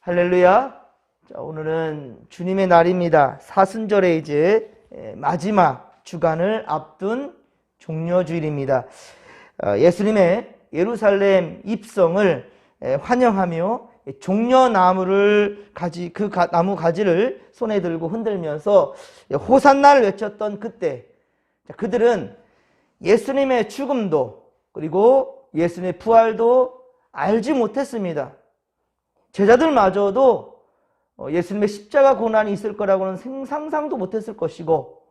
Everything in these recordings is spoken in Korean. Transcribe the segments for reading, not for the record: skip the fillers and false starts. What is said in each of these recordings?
할렐루야. 자, 오늘은 주님의 날입니다. 사순절의 이제 마지막 주간을 앞둔 종려주일입니다. 예수님의 예루살렘 입성을 환영하며 종려나무를 나무 가지를 손에 들고 흔들면서 호산나를 외쳤던 그때, 그들은 예수님의 죽음도 그리고 예수님의 부활도 알지 못했습니다. 제자들마저도 예수님의 십자가 고난이 있을 거라고는 상상도 못했을 것이고,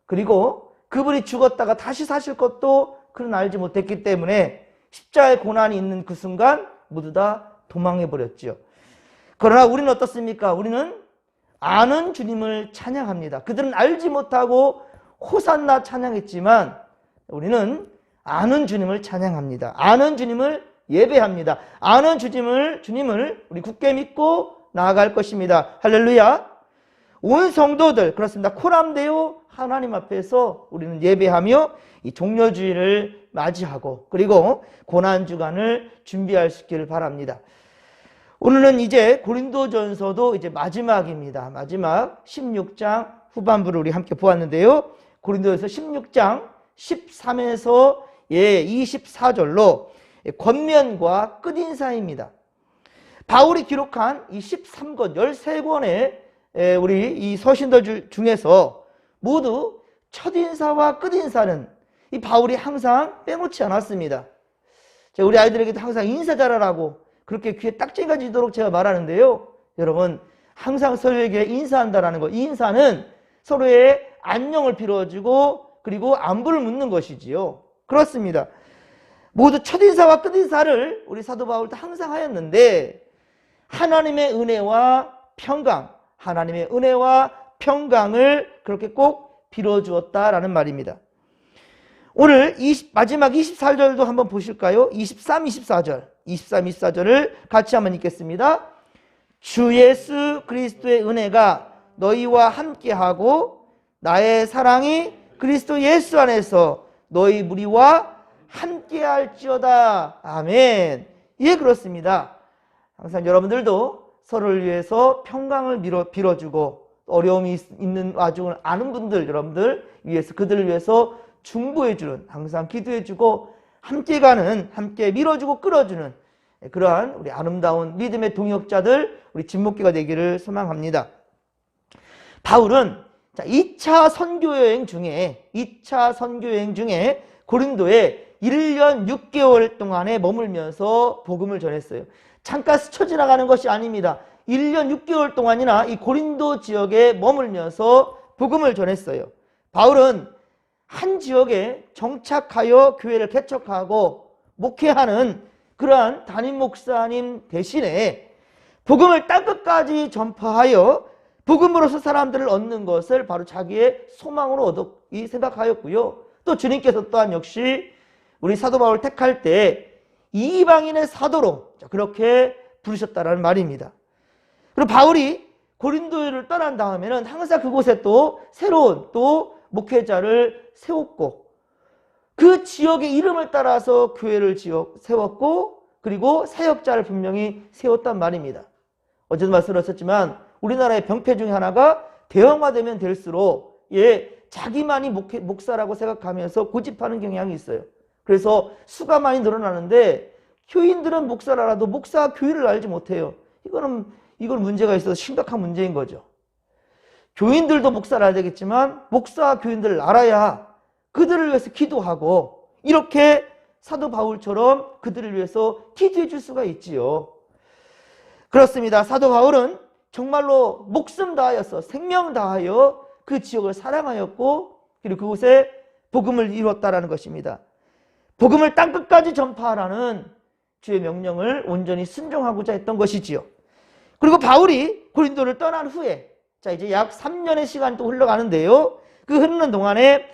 그리고 그분이 죽었다가 다시 사실 것도 그는 알지 못했기 때문에 십자가의 고난이 있는 그 순간 모두 다 도망해 버렸지요. 그러나 우리는 어떻습니까? 우리는 아는 주님을 찬양합니다. 그들은 알지 못하고 호산나 찬양했지만 우리는 아는 주님을 찬양합니다. 아는 주님을 예배합니다. 아는 주님을 우리 굳게 믿고 나아갈 것입니다. 할렐루야. 온 성도들, 그렇습니다. 코람데오 하나님 앞에서 우리는 예배하며 이 종려주일을 맞이하고 그리고 고난주간을 준비할 수 있기를 바랍니다. 오늘은 이제 고린도전서도 이제 마지막입니다. 마지막 16장 후반부를 우리 함께 보았는데요. 고린도전서 16장 13에서 24절로 권면과 끝인사입니다. 바울이 기록한 이 13권, 13권의 우리 이 서신들 중에서 모두 첫인사와 끝인사는 이 바울이 항상 빼놓지 않았습니다. 제가 우리 아이들에게도 항상 인사 잘하라고 그렇게 귀에 딱지가 지도록 제가 말하는데요. 여러분, 항상 서로에게 인사한다라는 것, 이 인사는 서로의 안녕을 빌어주고 그리고 안부를 묻는 것이지요. 그렇습니다. 모두 첫인사와 끝인사를 우리 사도 바울도 항상 하였는데, 하나님의 은혜와 평강, 하나님의 은혜와 평강을 그렇게 꼭 빌어주었다라는 말입니다. 오늘 마지막 24절도 한번 보실까요? 23, 24절을 같이 한번 읽겠습니다. 주 예수 그리스도의 은혜가 너희와 함께하고 나의 사랑이 그리스도 예수 안에서 너희 무리와 함께할지어다. 아멘. 예, 그렇습니다. 항상 여러분들도 서로를 위해서 평강을 빌어주고 어려움이 있는 와중을 아는 분들, 여러분들 위해서 그들을 위해서 중보해주는, 항상 기도해주고 함께 밀어주고 끌어주는 그러한 우리 아름다운 믿음의 동역자들, 우리 진목기가 되기를 소망합니다. 바울은 2차 선교여행 중에 고린도에 1년 6개월 동안에 머물면서 복음을 전했어요. 잠깐 스쳐 지나가는 것이 아닙니다. 1년 6개월 동안이나 이 고린도 지역에 머물면서 복음을 전했어요. 바울은 한 지역에 정착하여 교회를 개척하고 목회하는 그러한 담임 목사님 대신에 복음을 땅끝까지 전파하여 복음으로서 사람들을 얻는 것을 바로 자기의 소망으로 생각하였고요. 또 주님께서 또한 역시 우리 사도 바울을 택할 때 이방인의 사도로 그렇게 부르셨다라는 말입니다. 그리고 바울이 고린도를 떠난 다음에는 항상 그곳에 또 새로운 또 목회자를 세웠고 그 지역의 이름을 따라서 교회를 세웠고 그리고 사역자를 분명히 세웠단 말입니다. 어제도 말씀드렸지만 우리나라의 병폐 중에 하나가 대형화되면 될수록 자기만이 목사라고 생각하면서 고집하는 경향이 있어요. 그래서 수가 많이 늘어나는데 교인들은 목사를 알아도 목사 교회를 알지 못해요. 이건 문제가 있어서 심각한 문제인 거죠. 교인들도 목사를 알아야 되겠지만 목사 교인들을 알아야 그들을 위해서 기도하고 이렇게 사도 바울처럼 그들을 위해서 기도해 줄 수가 있지요. 그렇습니다. 사도 바울은 정말로 목숨 다하여서 생명 다하여 그 지역을 사랑하였고 그리고 그곳에 복음을 이뤘다라는 것입니다. 복음을 땅끝까지 전파하라는 주의 명령을 온전히 순종하고자 했던 것이지요. 그리고 바울이 고린도를 떠난 후에 이제 약 3년의 시간이 또 흘러가는데요. 그 흐르는 동안에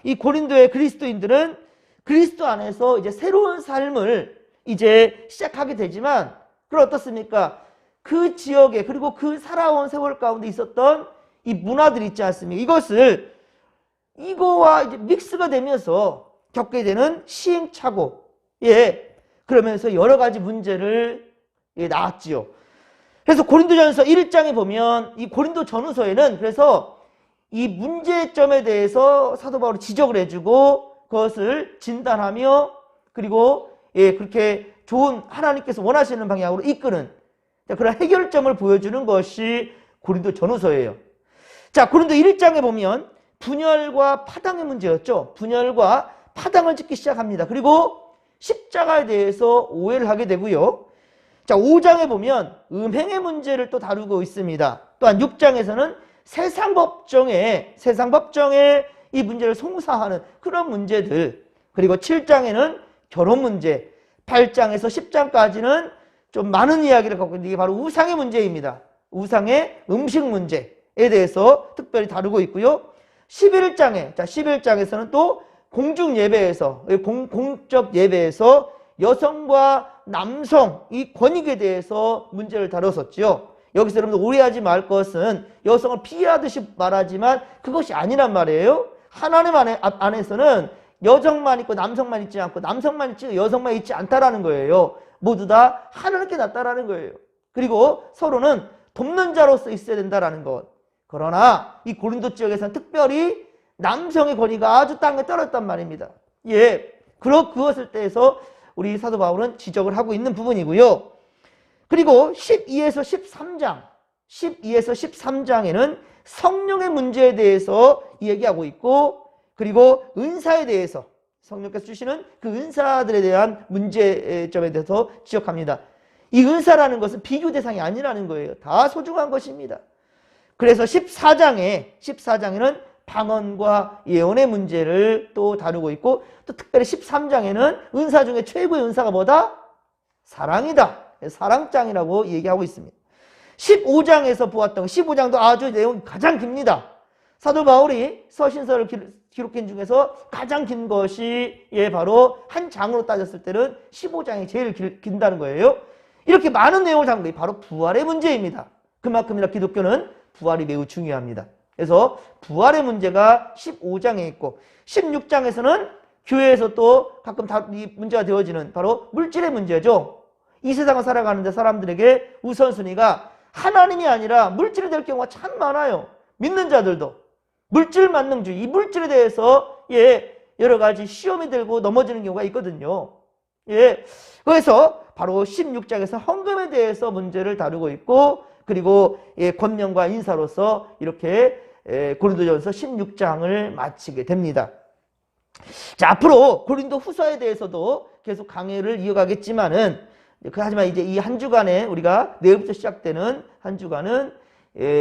이 고린도의 그리스도인들은 그리스도 안에서 이제 새로운 삶을 이제 시작하게 되지만 그럼 어떻습니까? 그 지역에 그리고 그 살아온 세월 가운데 있었던 이 문화들 있지 않습니까? 이거와 이제 믹스가 되면서 겪게 되는 시행착오. 그러면서 여러 가지 문제를 나왔지요. 그래서 고린도전서 1장에 보면 이 고린도 전후서에는 그래서 이 문제점에 대해서 사도 바울이 지적을 해주고 그것을 진단하며 그리고 그렇게 좋은 하나님께서 원하시는 방향으로 이끄는 그런 해결점을 보여주는 것이 고린도 전후서예요. 자, 고린도 1장에 보면 분열과 파당의 문제였죠. 분열과 파당을 짓기 시작합니다. 그리고 십자가에 대해서 오해를 하게 되고요. 자, 5장에 보면 음행의 문제를 또 다루고 있습니다. 또한 6장에서는 세상 법정에 이 문제를 송사하는 그런 문제들, 그리고 7장에는 결혼 문제, 8장에서 10장까지는 좀 많은 이야기를 갖고 있는데 이게 바로 우상의 문제입니다. 우상의 음식 문제에 대해서 특별히 다루고 있고요. 11장에서는 또 공중 예배에서, 공적 예배에서 여성과 남성 이 권익에 대해서 문제를 다뤘었죠. 여기서 여러분들 오해하지 말 것은 여성을 피하듯이 말하지만 그것이 아니란 말이에요. 하나님 안에서는 여성만 있고 남성만 있지 않고 남성만 있지 여성만 있지 않다라는 거예요. 모두 다 하나님께 낫다라는 거예요. 그리고 서로는 돕는 자로서 있어야 된다라는 것. 그러나 이 고린도 지역에서는 특별히 남성의 권위가 아주 땅에 떨어졌단 말입니다. 그것을 대해서 우리 사도 바울은 지적을 하고 있는 부분이고요. 그리고 12에서 13장에는 성령의 문제에 대해서 얘기하고 있고, 그리고 은사에 대해서 성령께서 주시는 그 은사들에 대한 문제점에 대해서 지적합니다. 이 은사라는 것은 비교 대상이 아니라는 거예요. 다 소중한 것입니다. 그래서 14장에는 방언과 예언의 문제를 또 다루고 있고, 또 특별히 13장에는 은사 중에 최고의 은사가 뭐다? 사랑이다. 사랑장이라고 얘기하고 있습니다. 15장에서 보았던 15장도 아주 내용이 가장 깁니다. 사도 바울이 서신서를 기록한 중에서 가장 긴 것이 바로 한 장으로 따졌을 때는 15장이 제일 긴다는 거예요. 이렇게 많은 내용을 담은 게 바로 부활의 문제입니다. 그만큼이나 기독교는 부활이 매우 중요합니다. 그래서 부활의 문제가 15장에 있고 16장에서는 교회에서 또 가끔 이 문제가 되어지는 바로 물질의 문제죠. 이 세상을 살아가는데 사람들에게 우선순위가 하나님이 아니라 물질이 될 경우가 참 많아요. 믿는 자들도 물질 만능주의, 이 물질에 대해서 여러 가지 시험이 들고 넘어지는 경우가 있거든요. 그래서 바로 16장에서 헌금에 대해서 문제를 다루고 있고, 그리고 권면과 인사로서 이렇게 고린도전서 16장을 마치게 됩니다. 자, 앞으로 고린도 후서에 대해서도 계속 강의를 이어가겠지만은, 하지만 이제 이 한 주간에 우리가 내일부터 시작되는 한 주간은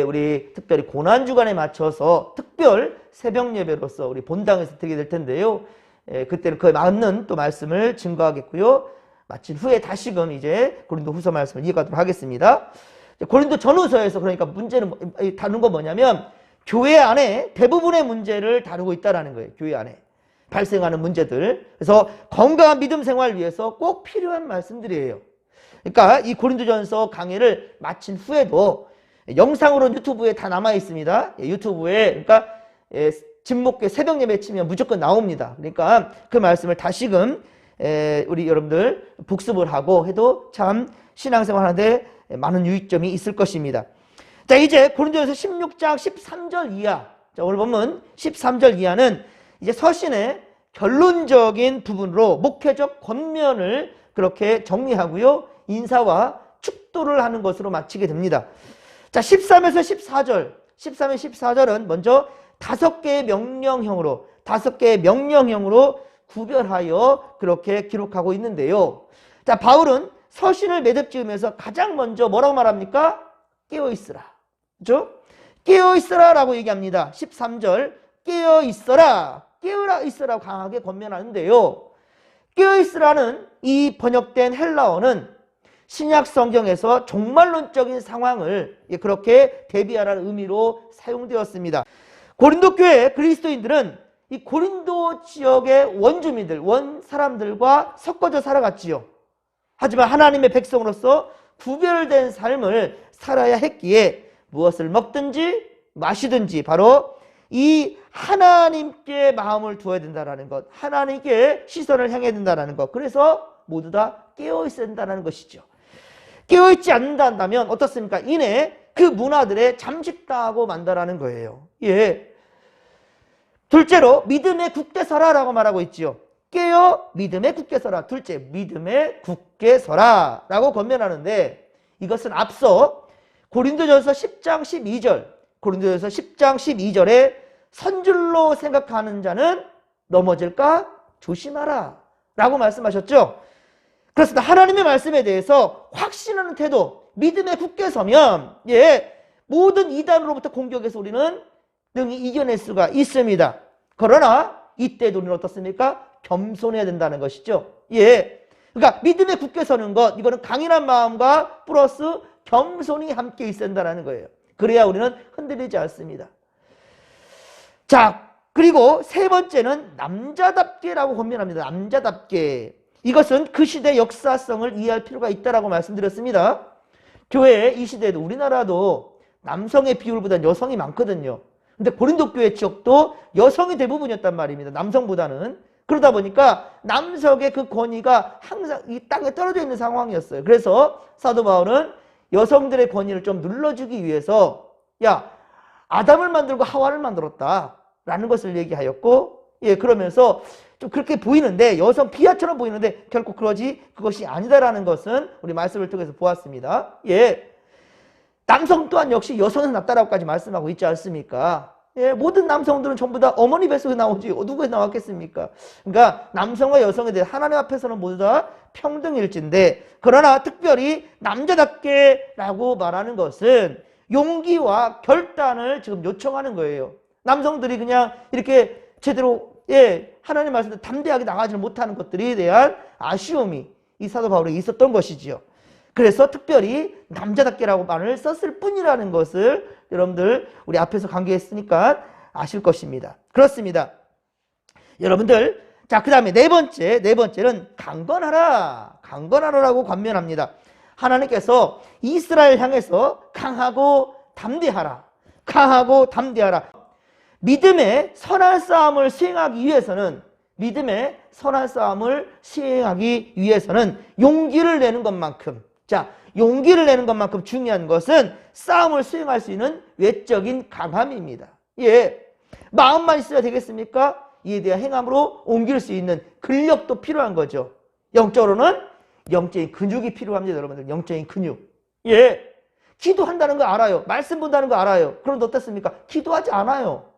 우리 특별히 고난주간에 맞춰서 특별 새벽 예배로서 우리 본당에서 드리게 될 텐데요. 그때는 그에 맞는 또 말씀을 증거하겠고요. 마친 후에 다시금 이제 고린도 후서 말씀을 이어가도록 하겠습니다. 고린도 전후서에서 그러니까 문제는 다룬 건 뭐냐면 교회 안에 대부분의 문제를 다루고 있다는 거예요. 교회 안에 발생하는 문제들. 그래서 건강한 믿음 생활을 위해서 꼭 필요한 말씀들이에요. 그러니까 이 고린도전서 강의를 마친 후에도 영상으로는 유튜브에 다 남아 있습니다. 유튜브에 그러니까 진목교회 새벽 예배 치면 무조건 나옵니다. 그러니까 그 말씀을 다시금 우리 여러분들 복습을 하고 해도 참 신앙생활 하는데 많은 유익점이 있을 것입니다. 자, 이제 고린도전서 16장 13절 이하. 자, 오늘 보면 13절 이하는 이제 서신의 결론적인 부분으로 목회적 권면을 그렇게 정리하고요. 인사와 축도를 하는 것으로 마치게 됩니다. 자, 13에서 14절은 먼저 5개의 명령형으로 구별하여 그렇게 기록하고 있는데요. 자, 바울은 서신을 매듭지으면서 가장 먼저 뭐라고 말합니까? 깨어있으라. 그렇죠? 깨어있으라 라고 얘기합니다. 13절 깨어있어라. 깨어라 있으라고 강하게 권면하는데요. 깨어있으라는 이 번역된 헬라어는 신약 성경에서 종말론적인 상황을 그렇게 대비하라는 의미로 사용되었습니다. 고린도 교회 그리스도인들은 이 고린도 지역의 원주민들, 원 사람들과 섞어져 살아갔지요. 하지만 하나님의 백성으로서 구별된 삶을 살아야 했기에 무엇을 먹든지 마시든지 바로 이 하나님께 마음을 두어야 된다는 것, 하나님께 시선을 향해야 된다는 것, 그래서 모두 다 깨어 있어야 된다는 것이죠. 깨어있지 않는다 한다면 어떻습니까? 이내 그 문화들에 잠식당하고 만다라는 거예요. 예. 둘째로 믿음에 굳게 서라라고 말하고 있지요. 깨어 믿음에 굳게 서라. 둘째, 믿음에 굳게 서라 라고 권면하는데, 이것은 앞서 고린도전서 10장 12절, 고린도전서 10장 12절에 선줄로 생각하는 자는 넘어질까 조심하라 라고 말씀하셨죠. 그렇습니다. 하나님의 말씀에 대해서 확신하는 태도, 믿음에 굳게 서면 모든 이단으로부터 공격에서 우리는 능히 이겨낼 수가 있습니다. 그러나 이때도 우리는 어떻습니까? 겸손해야 된다는 것이죠. 그러니까 믿음에 굳게 서는 것, 이거는 강인한 마음과 플러스 겸손이 함께 있어야 된다는 거예요. 그래야 우리는 흔들리지 않습니다. 자, 그리고 세 번째는 남자답게라고 권면합니다. 남자답게. 이것은 그 시대의 역사성을 이해할 필요가 있다라고 말씀드렸습니다. 교회 이 시대에도 우리나라도 남성의 비율보다 여성이 많거든요. 근데 고린도 교회 지역도 여성이 대부분이었단 말입니다. 남성보다는. 그러다 보니까 남성의 그 권위가 항상 이 땅에 떨어져 있는 상황이었어요. 그래서 사도 바울은 여성들의 권위를 좀 눌러주기 위해서 아담을 만들고 하와를 만들었다 라는 것을 얘기하였고, 그러면서 좀 그렇게 보이는데, 여성 비하처럼 보이는데 결코 그것이 아니다라는 것은 우리 말씀을 통해서 보았습니다. 남성 또한 역시 여성에서 낫다라고까지 말씀하고 있지 않습니까? 모든 남성들은 전부 다 어머니 뱃속에 나오지 누구에서 나왔겠습니까? 그러니까 남성과 여성에 대해 하나님 앞에서는 모두 다 평등일진데, 그러나 특별히 남자답게 라고 말하는 것은 용기와 결단을 지금 요청하는 거예요. 남성들이 그냥 이렇게 제대로 하나님 말씀대로 담대하게 나가지 못하는 것들에 대한 아쉬움이 이 사도 바울에게 있었던 것이지요. 그래서 특별히 남자답게라고 말을 썼을 뿐이라는 것을 여러분들 우리 앞에서 강조했으니까 아실 것입니다. 그렇습니다. 여러분들, 자, 그 다음에 네 번째는 강건하라라고 권면합니다. 하나님께서 이스라엘 향해서 강하고 담대하라. 믿음의 선한 싸움을 수행하기 위해서는 용기를 내는 것만큼, 용기를 내는 것만큼 중요한 것은 싸움을 수행할 수 있는 외적인 강함입니다. 마음만 있어야 되겠습니까? 이에 대한 행함으로 옮길 수 있는 근력도 필요한 거죠. 영적으로는 영적인 근육이 필요합니다. 여러분들, 영적인 근육. 기도한다는 거 알아요. 말씀 본다는 거 알아요. 그런데 어떻습니까? 기도하지 않아요.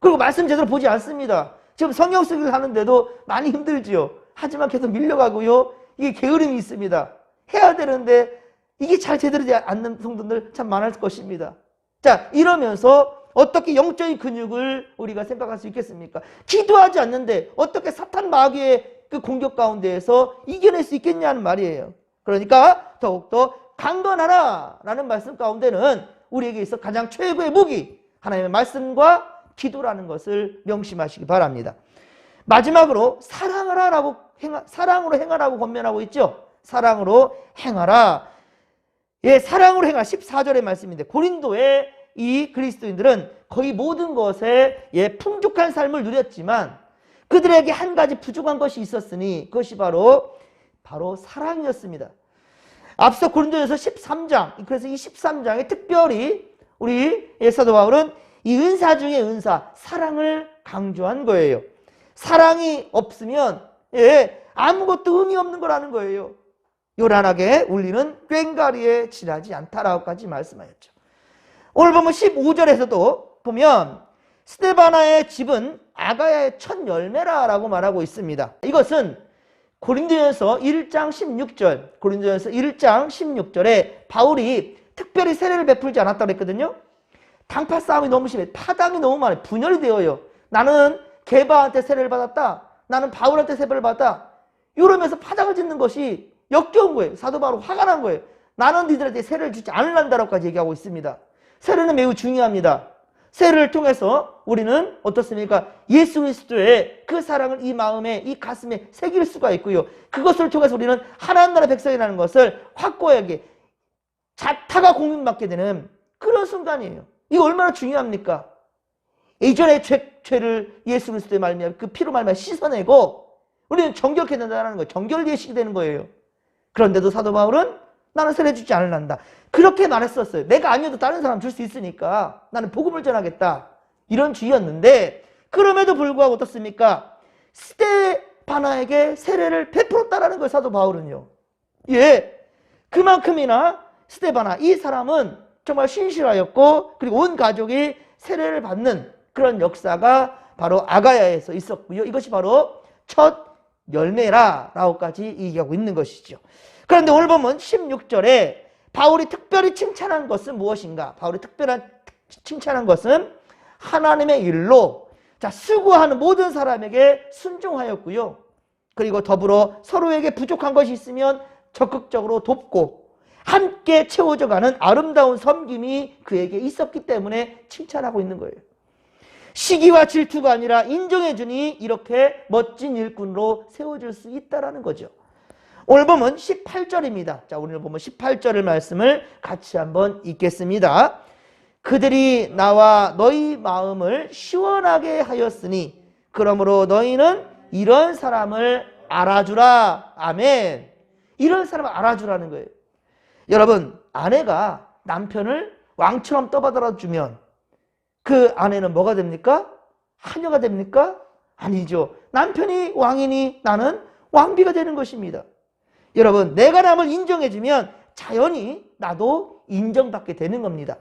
그리고 말씀 제대로 보지 않습니다. 지금 성경 쓰기를 하는데도 많이 힘들지요. 하지만 계속 밀려가고요. 이게 게으름이 있습니다. 해야 되는데 이게 잘 제대로 되지 않는 성도들 참 많을 것입니다. 자, 이러면서 어떻게 영적인 근육을 우리가 생각할 수 있겠습니까? 기도하지 않는데 어떻게 사탄 마귀의 그 공격 가운데에서 이겨낼 수 있겠냐는 말이에요. 그러니까 더욱더 강건하라라는 말씀 가운데는 우리에게 있어 가장 최고의 무기, 하나님의 말씀과 기도라는 것을 명심하시기 바랍니다. 마지막으로 사랑으로 행하라고 권면하고 있죠. 사랑으로 행하라. 사랑으로 행하라. 14절의 말씀인데, 고린도의 이 그리스도인들은 거의 모든 것에 풍족한 삶을 누렸지만 그들에게 한 가지 부족한 것이 있었으니 그것이 바로 사랑이었습니다. 앞서 고린도전서 13장, 그래서 이 13장에 특별히 우리 사도 바울은 이 은사 중에 은사, 사랑을 강조한 거예요. 사랑이 없으면 아무것도 의미 없는 거라는 거예요. 요란하게 울리는 꽹과리에 지나지 않다라고까지 말씀하셨죠. 오늘 보면 15절에서도 보면 스데바나의 집은 아가야의 첫 열매라라고 말하고 있습니다. 이것은 고린도전서 1장 16절에 바울이 특별히 세례를 베풀지 않았다고 했거든요. 당파 싸움이 너무 심해. 파당이 너무 많아요. 분열이 되어요. 나는 게바한테 세례를 받았다. 나는 바울한테 세례를 받았다. 이러면서 파당을 짓는 것이 역겨운 거예요. 사도 바울 화가 난 거예요. 나는 니들한테 세례를 주지 않을란다라고까지 얘기하고 있습니다. 세례는 매우 중요합니다. 세례를 통해서 우리는 어떻습니까? 예수 그리스도의 그 사랑을 이 마음에, 이 가슴에 새길 수가 있고요. 그것을 통해서 우리는 하나님 나라 백성이라는 것을 확고하게 자타가 공인받게 되는 그런 순간이에요. 이거 얼마나 중요합니까? 이전의 죄를 예수 그리스도의 말미암아 그 피로 말미암아 씻어내고 우리는 정결케 된다는 거예요. 정결 예식이 되는 거예요. 그런데도 사도 바울은 나는 세례 주지 않을란다. 그렇게 말했었어요. 내가 아니어도 다른 사람 줄 수 있으니까 나는 복음을 전하겠다. 이런 주의였는데 그럼에도 불구하고 어떻습니까? 스데바나에게 세례를 베풀었다라는 거예요. 사도 바울은요. 예, 그만큼이나 스데바나 이 사람은 정말 신실하였고 그리고 온 가족이 세례를 받는 그런 역사가 바로 아가야에서 있었고요. 이것이 바로 첫 열매라라고까지 얘기하고 있는 것이죠. 그런데 오늘 보면 16절에 바울이 특별히 칭찬한 것은 무엇인가? 바울이 특별한 칭찬한 것은 하나님의 일로 수고하는 모든 사람에게 순종하였고요. 그리고 더불어 서로에게 부족한 것이 있으면 적극적으로 돕고 함께 채워져가는 아름다운 섬김이 그에게 있었기 때문에 칭찬하고 있는 거예요. 시기와 질투가 아니라 인정해주니 이렇게 멋진 일꾼으로 세워질 수 있다는 거죠. 오늘 보면 18절입니다. 자, 오늘 보면 18절의 말씀을 같이 한번 읽겠습니다. 그들이 나와 너희 마음을 시원하게 하였으니 그러므로 너희는 이런 사람을 알아주라. 아멘. 이런 사람을 알아주라는 거예요. 여러분, 아내가 남편을 왕처럼 떠받들어 주면 그 아내는 뭐가 됩니까? 하녀가 됩니까? 아니죠. 남편이 왕이니 나는 왕비가 되는 것입니다. 여러분, 내가 남을 인정해주면 자연히 나도 인정받게 되는 겁니다.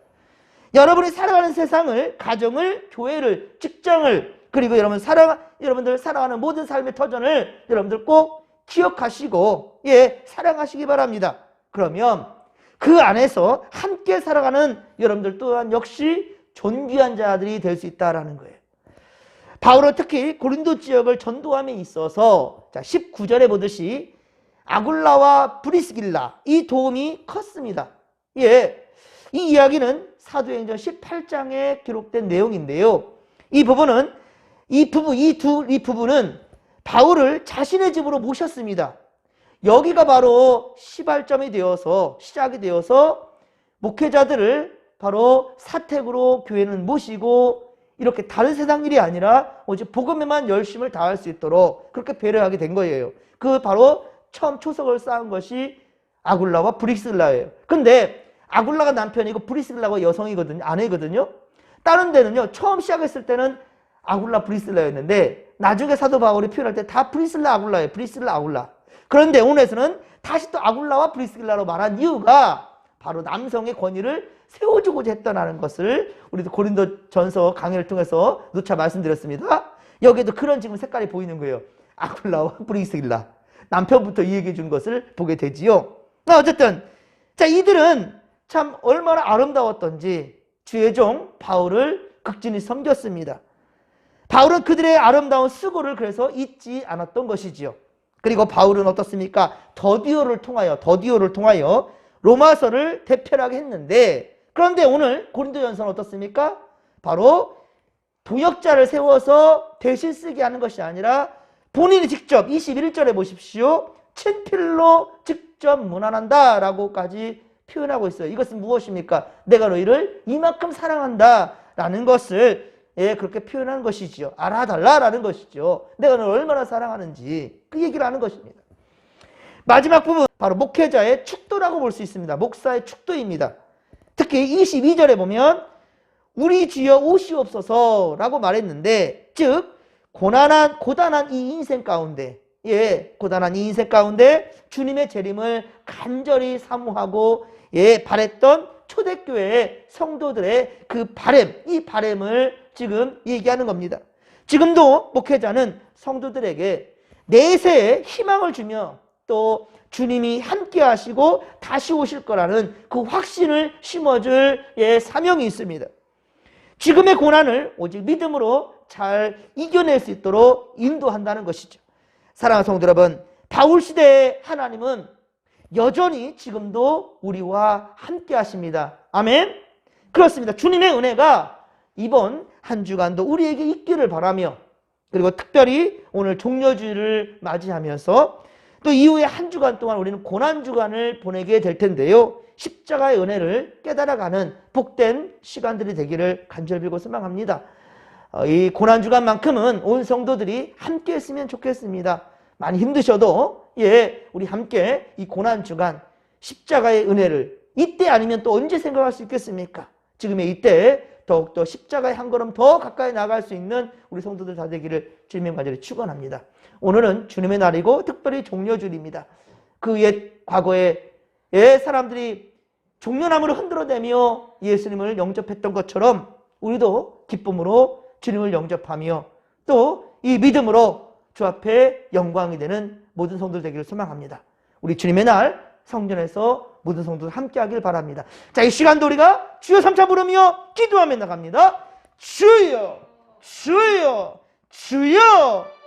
여러분이 살아가는 세상을, 가정을, 교회를, 직장을, 그리고 여러분들 살아가는 모든 삶의 터전을 여러분들 꼭 기억하시고 사랑하시기 바랍니다. 그러면 그 안에서 함께 살아가는 여러분들 또한 역시 존귀한 자들이 될 수 있다는 거예요. 바울은 특히 고린도 지역을 전도함에 있어서 19절에 보듯이 아굴라와 브리스길라 이 도움이 컸습니다. 이 이야기는 사도행전 18장에 기록된 내용인데요. 이 부부는 바울을 자신의 집으로 모셨습니다. 여기가 바로 시발점이 되어서 시작이 되어서 목회자들을 바로 사택으로 교회는 모시고 이렇게 다른 세상 일이 아니라 오직 복음에만 열심을 다할 수 있도록 그렇게 배려하게 된 거예요. 그 바로 처음 초석을 쌓은 것이 아굴라와 브리스길라예요. 근데 아굴라가 남편이고 브리스길라가 여성이거든요. 아내거든요. 다른 데는요. 처음 시작했을 때는 아굴라 브리스길라였는데 나중에 사도 바울이 표현할 때 다 브리스길라 아굴라예요. 브리스길라 아굴라. 그런데 오늘에서는 다시 또 아굴라와 브리스길라로 말한 이유가 바로 남성의 권위를 세워주고자 했다는 것을 우리도 고린도 전서 강의를 통해서 누차 말씀드렸습니다. 여기에도 그런 지금 색깔이 보이는 거예요. 아굴라와 브리스길라. 남편부터 이야기해 준 것을 보게 되지요. 어쨌든 이들은 참 얼마나 아름다웠던지 주의 종 바울을 극진히 섬겼습니다. 바울은 그들의 아름다운 수고를 그래서 잊지 않았던 것이지요. 그리고 바울은 어떻습니까? 더디오를 통하여 로마서를 대표하게 했는데 그런데 오늘 고린도전서는 어떻습니까? 바로 동역자를 세워서 대신 쓰게 하는 것이 아니라 본인이 직접 21절에 보십시오. 친필로 직접 문안한다 라고까지 표현하고 있어요. 이것은 무엇입니까? 내가 너희를 이만큼 사랑한다 라는 것을 그렇게 표현한 것이죠. 알아달라라는 것이죠. 내가 너를 얼마나 사랑하는지 그 얘기를 하는 것입니다. 마지막 부분 바로 목회자의 축도라고 볼 수 있습니다. 목사의 축도입니다. 특히 22절에 보면 우리 주여 오시옵소서 라고 말했는데 즉 고단한 이 인생 가운데 주님의 재림을 간절히 사모하고 바랬던 초대교회의 성도들의 그 바램, 이 바램을 지금 얘기하는 겁니다. 지금도 목회자는 성도들에게 내세에 희망을 주며 또 주님이 함께 하시고 다시 오실 거라는 그 확신을 심어줄 사명이 있습니다. 지금의 고난을 오직 믿음으로 잘 이겨낼 수 있도록 인도한다는 것이죠. 사랑하는 성도 여러분, 바울 시대의 하나님은 여전히 지금도 우리와 함께 하십니다. 아멘. 그렇습니다. 주님의 은혜가 이번 한 주간도 우리에게 있기를 바라며 그리고 특별히 오늘 종려주일을 맞이하면서 또 이후에 한 주간 동안 우리는 고난주간을 보내게 될 텐데요. 십자가의 은혜를 깨달아가는 복된 시간들이 되기를 간절히 빌고 소망합니다. 이 고난주간만큼은 온 성도들이 함께 했으면 좋겠습니다. 많이 힘드셔도 우리 함께 이 고난주간 십자가의 은혜를 이때 아니면 또 언제 생각할 수 있겠습니까? 지금의 이때 더욱더 십자가의 한 걸음 더 가까이 나갈 수 있는 우리 성도들 다 되기를 주님의 간절히 축원합니다. 오늘은 주님의 날이고 특별히 종려주일입니다. 그 옛 과거에 사람들이 종려나무를 흔들어대며 예수님을 영접했던 것처럼 우리도 기쁨으로 주님을 영접하며 또 이 믿음으로 주 앞에 영광이 되는 모든 성도들 되기를 소망합니다. 우리 주님의 날 성전에서 모든 성도들 함께 하길 바랍니다. 자, 이 시간도 우리가 주여 삼차 부르며 기도하며 나갑니다. 주여, 주여, 주여.